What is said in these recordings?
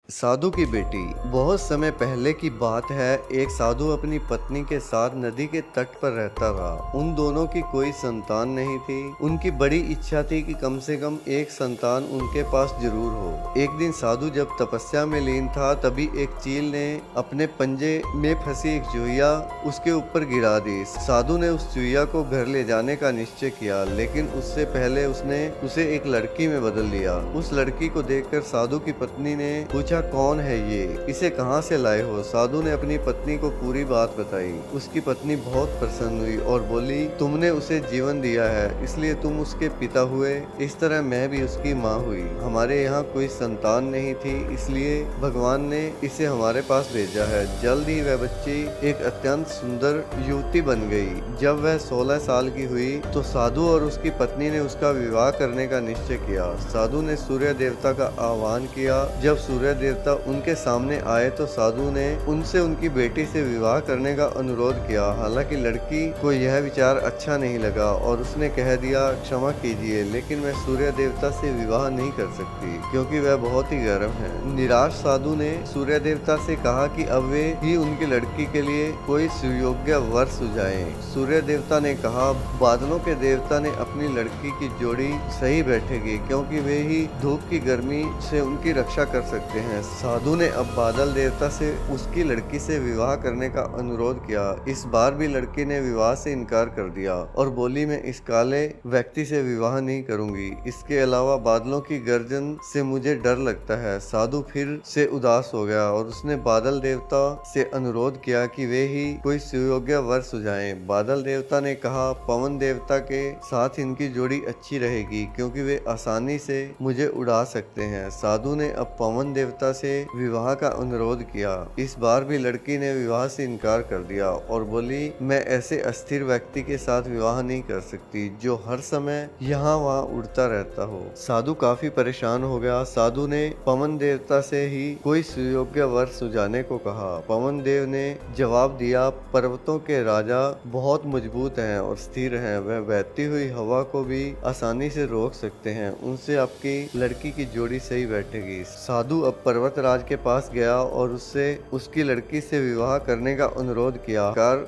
साधु की बेटी। बहुत समय पहले की बात है। एक साधु अपनी पत्नी के साथ नदी के तट पर रहता था। उन दोनों की कोई संतान नहीं थी। उनकी बड़ी इच्छा थी कि कम से कम एक संतान उनके पास जरूर हो। एक दिन साधु जब तपस्या में लीन था, तभी एक चील ने अपने पंजे में फंसी एक चूहिया उसके ऊपर गिरा दी। साधु ने उस चूहिया को घर ले जाने का निश्चय किया, लेकिन उससे पहले उसने उसे एक लड़की में बदल लिया। उस लड़की को देखकर साधु की पत्नी ने पूछा, कौन है ये, इसे कहाँ से लाए हो? साधु ने अपनी पत्नी को पूरी बात बताई। उसकी पत्नी बहुत प्रसन्न हुई और बोली, तुमने उसे जीवन दिया है, इसलिए तुम उसके पिता हुए। इस तरह मैं भी उसकी माँ हुई। हमारे यहाँ कोई संतान नहीं थी, इसलिए भगवान ने इसे हमारे पास भेजा है। जल्द ही वह बच्ची एक अत्यंत सुंदर युवती बन गई। जब वह 16 साल की हुई तो साधु और उसकी पत्नी ने उसका विवाह करने का निश्चय किया। साधु ने सूर्य देवता का आह्वान किया। जब सूर्य देवता उनके सामने आए तो साधु ने उनसे उनकी बेटी से विवाह करने का अनुरोध किया। हालांकि लड़की को यह विचार अच्छा नहीं लगा और उसने कह दिया, क्षमा कीजिए, लेकिन मैं सूर्य देवता से विवाह नहीं कर सकती, क्योंकि वह बहुत ही गर्म है। निराश साधु ने सूर्य देवता से कहा कि अब वे ही उनकी लड़की के लिए कोई सुयोग्य वर सुझाएं। सूर्य देवता ने कहा, बादलों के देवता ने अपनी लड़की की जोड़ी सही बैठेगी, क्योंकि वे ही धूप की गर्मी से उनकी रक्षा कर सकते हैं। साधु ने अब बादल देवता से उसकी लड़की से विवाह करने का अनुरोध किया। इस बार भी लड़की ने विवाह से इनकार कर दिया और बोली, मैं इस काले व्यक्ति से विवाह नहीं करूंगी। इसके अलावा बादलों की गर्जन से मुझे डर लगता है। साधु फिर से उदास हो गया और उसने बादल देवता से अनुरोध किया कि वे ही कोई सुयोग्य वर सुझाएं। बादल देवता ने कहा, पवन देवता के साथ इनकी जोड़ी अच्छी रहेगी, क्योंकि वे आसानी से मुझे उड़ा सकते हैं। साधु ने अब पवन देवता से विवाह का अनुरोध किया। इस बार भी लड़की ने विवाह से इनकार कर दिया और बोली, मैं ऐसे अस्थिर व्यक्ति के साथ विवाह नहीं कर सकती जो हर समय यहाँ वहाँ उड़ता रहता हो। साधु काफी परेशान हो गया। साधु ने पवन देवता से ही कोई सुयोग्य वर सुझाने को कहा। पवन देव ने जवाब दिया, पर्वतों के राजा बहुत मजबूत हैं और स्थिर हैं। वह बहती हुई हवा को भी आसानी से रोक सकते हैं। उनसे आपकी लड़की की जोड़ी सही बैठेगी। साधु अब पर्वतराज के पास गया और उससे उसकी लड़की से विवाह करने का अनुरोध किया।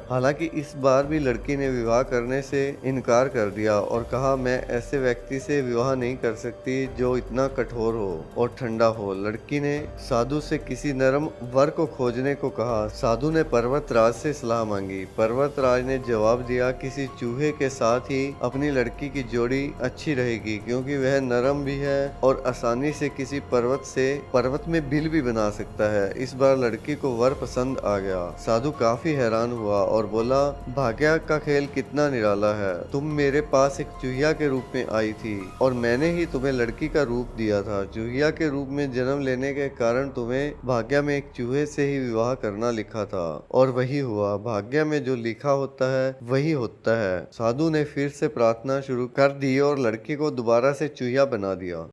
हालांकि इस बार भी लड़की ने विवाह करने से इनकार कर दिया और कहा, मैं ऐसे व्यक्ति से विवाह नहीं कर सकती जो इतना कठोर हो और ठंडा हो। लड़की ने साधु से किसी नरम वर को खोजने को कहा। साधु ने पर्वतराज से सलाह मांगी। पर्वतराज ने जवाब दिया, किसी चूहे के साथ ही अपनी लड़की की जोड़ी अच्छी रहेगी, क्योंकि वह नरम भी है और आसानी से किसी पर्वत में बिल भी बना सकता है। इस बार लड़की को वर पसंद आ गया। साधु काफी हैरान हुआ और बोला, भाग्य का खेल कितना निराला है। तुम मेरे पास एक चूहिया के रूप में आई थी और मैंने ही तुम्हें लड़की का रूप दिया था। चूहिया के रूप में जन्म लेने के कारण तुम्हें भाग्य में एक चूहे से ही विवाह करना लिखा था, और वही हुआ। भाग्य में जो लिखा होता है वही होता है। साधु ने फिर से प्रार्थना शुरू कर दी और लड़की को दोबारा से चूहिया बना दिया।